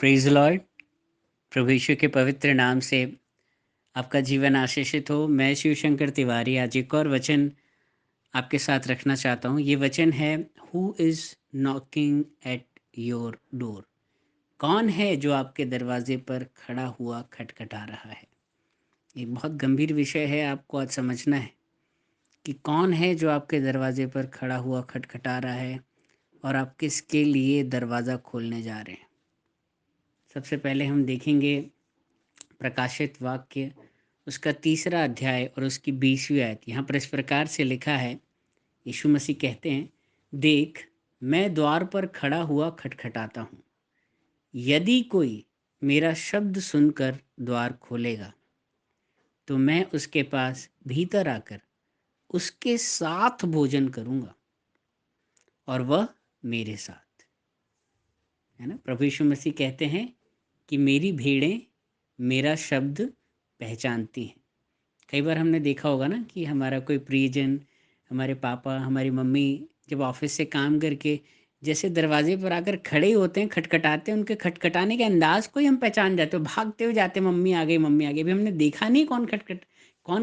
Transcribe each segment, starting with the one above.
Praise the lord. प्रभु यीशु के पवित्र नाम से आपका जीवन आशीषित हो। मैं शिवशंकर तिवारी आज एक और वचन आपके साथ रखना चाहता हूँ। ये वचन है, who is knocking at your door. कौन है जो आपके दरवाजे पर खड़ा हुआ खटखटा रहा है। एक बहुत गंभीर विषय है, आपको आज समझना है कि कौन है जो आपके दरवाजे पर खड़ा हुआ खटखटा रहा है और आप किसके लिए दरवाज़ा खोलने जा रहे हैं। सबसे पहले हम देखेंगे प्रकाशित वाक्य उसका 3रा अध्याय और उसकी 20वीं आयत। यहाँ पर इस प्रकार से लिखा है, यीशु मसीह कहते हैं, देख मैं द्वार पर खड़ा हुआ खटखटाता हूँ। यदि कोई मेरा शब्द सुनकर द्वार खोलेगा तो मैं उसके पास भीतर आकर उसके साथ भोजन करूँगा और वह मेरे साथ। है ना। प्रभु यीशु मसीह कहते हैं कि मेरी भेड़ें मेरा शब्द पहचानती हैं। कई बार हमने देखा होगा ना कि हमारा कोई प्रियजन, हमारे पापा, हमारी मम्मी जब ऑफिस से काम करके जैसे दरवाजे पर आकर खड़े होते हैं, खटखटाते हैं, उनके खटखटाने के अंदाज को ही हम पहचान जाते हो, भागते हुए जाते हैं, मम्मी आ गई, मम्मी आ गई। अभी हमने देखा नहीं कौन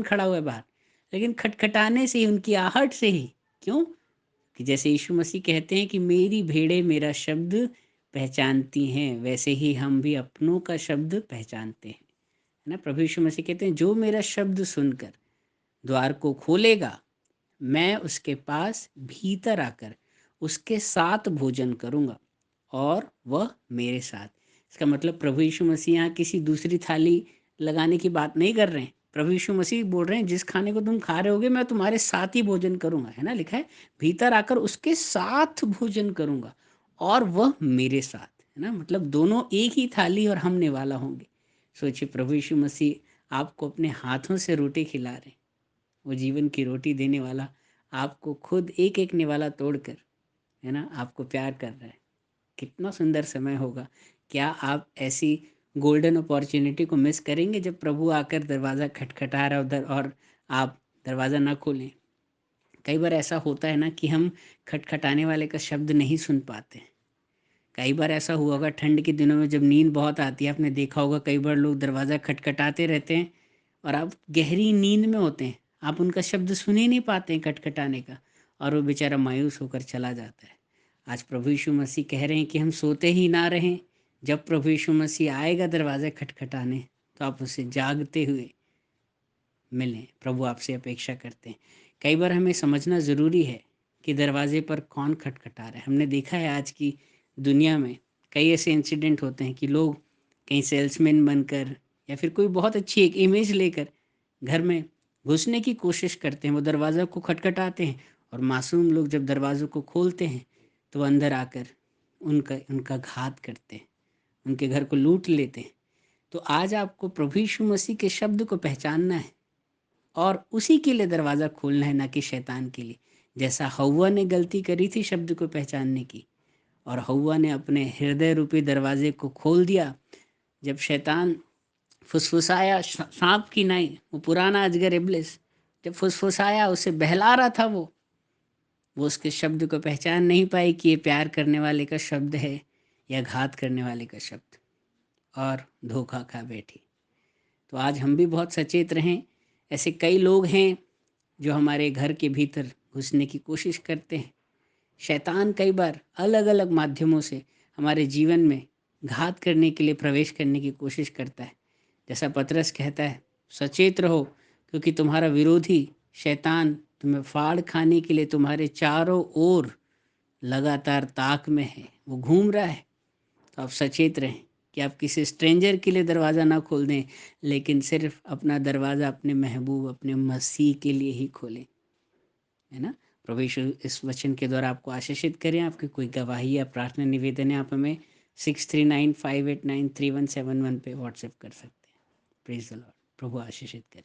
खड़ा हुआ है बाहर, लेकिन खटखटाने से ही, उनकी आहट से ही। क्यों? कि जैसे यीशु मसीह कहते हैं कि मेरी भेड़ें मेरा शब्द पहचानती हैं, वैसे ही हम भी अपनों का शब्द पहचानते हैं। है ना। प्रभु यीशु मसीह कहते हैं, जो मेरा शब्द सुनकर द्वार को खोलेगा मैं उसके पास भीतर आकर उसके साथ भोजन करूँगा और वह मेरे साथ। इसका मतलब प्रभु यीशु मसीह यहाँ किसी दूसरी थाली लगाने की बात नहीं कर रहे हैं। प्रभु यीशु मसीह बोल रहे हैं, जिस खाने को तुम खा रहे होगे मैं तुम्हारे साथ ही भोजन करूँगा। है ना, लिखा है भीतर आकर उसके साथ भोजन करूँगा और वह मेरे साथ। है ना, मतलब दोनों एक ही थाली और हम निवाला होंगे। सोचिए, प्रभु यीशु मसीह आपको अपने हाथों से रोटी खिला रहे हैं। वो जीवन की रोटी देने वाला आपको खुद एक एक निवाला तोड़कर, है ना, आपको प्यार कर रहा है। कितना सुंदर समय होगा। क्या आप ऐसी गोल्डन अपॉर्चुनिटी को मिस करेंगे जब प्रभु आकर दरवाज़ा खटखटा रहा है उधर और आप दरवाज़ा ना खोलें। कई बार ऐसा होता है ना कि हम खटखटाने वाले का शब्द नहीं सुन पाते। कई बार ऐसा हुआ होगा ठंड के दिनों में जब नींद बहुत आती है, आपने देखा होगा कई बार लोग दरवाज़ा खटखटाते रहते हैं और आप गहरी नींद में होते हैं, आप उनका शब्द सुन ही नहीं पाते हैं खटखटाने का, और वो बेचारा मायूस होकर चला जाता है। आज प्रभु यीशु मसीह कह रहे हैं कि हम सोते ही ना रहें। जब प्रभु यीशु मसीह आएगा दरवाज़ा खटखटाने तो आप उसे जागते हुए मिलें। प्रभु आपसे अपेक्षा करते हैं। कई बार हमें समझना ज़रूरी है कि दरवाजे पर कौन खटखटा रहा है। हमने देखा है आज की दुनिया में कई ऐसे इंसिडेंट होते हैं कि लोग कहीं सेल्समैन बनकर या फिर कोई बहुत अच्छी एक इमेज लेकर घर में घुसने की कोशिश करते हैं। वो दरवाज़ा को खटखटाते हैं और मासूम लोग जब दरवाज़ों को खोलते हैं तो अंदर आकर उनका उनका घात करते हैं, उनके घर को लूट लेते हैं। तो आज आपको प्रभु यीशु मसीह के शब्द को पहचानना है और उसी के लिए दरवाज़ा खोलना है, ना कि शैतान के लिए। जैसा हव्वा ने गलती करी थी शब्द को पहचानने की, और हव्वा ने अपने हृदय रूपी दरवाजे को खोल दिया। जब शैतान फुसफुसाया, सांप की नाई, वो पुराना अजगर इब्लिस जब फुसफुसाया, उसे बहला रहा था, वो उसके शब्द को पहचान नहीं पाई कि ये प्यार करने वाले का शब्द है या घात करने वाले का शब्द, और धोखा खा बैठी। तो आज हम भी बहुत सचेत रहें। ऐसे कई लोग हैं जो हमारे घर के भीतर घुसने की कोशिश करते हैं। शैतान कई बार अलग अलग माध्यमों से हमारे जीवन में घात करने के लिए प्रवेश करने की कोशिश करता है। जैसा पतरस कहता है, सचेत रहो क्योंकि तुम्हारा विरोधी शैतान तुम्हें फाड़ खाने के लिए तुम्हारे चारों ओर लगातार ताक में है, वो घूम रहा है। तो आप सचेत रहें कि आप किसी स्ट्रेंजर के लिए दरवाज़ा ना खोल दें, लेकिन सिर्फ अपना दरवाज़ा अपने महबूब, अपने मसीह के लिए ही खोलें। है ना। प्रभु यीशु इस वचन के द्वारा आपको आशीषित करें। आपकी कोई गवाही या प्रार्थना निवेदन है, आप हमें 6395893171 पे व्हाट्सएप कर सकते हैं। Praise the lord. प्रभु आशीषित करें।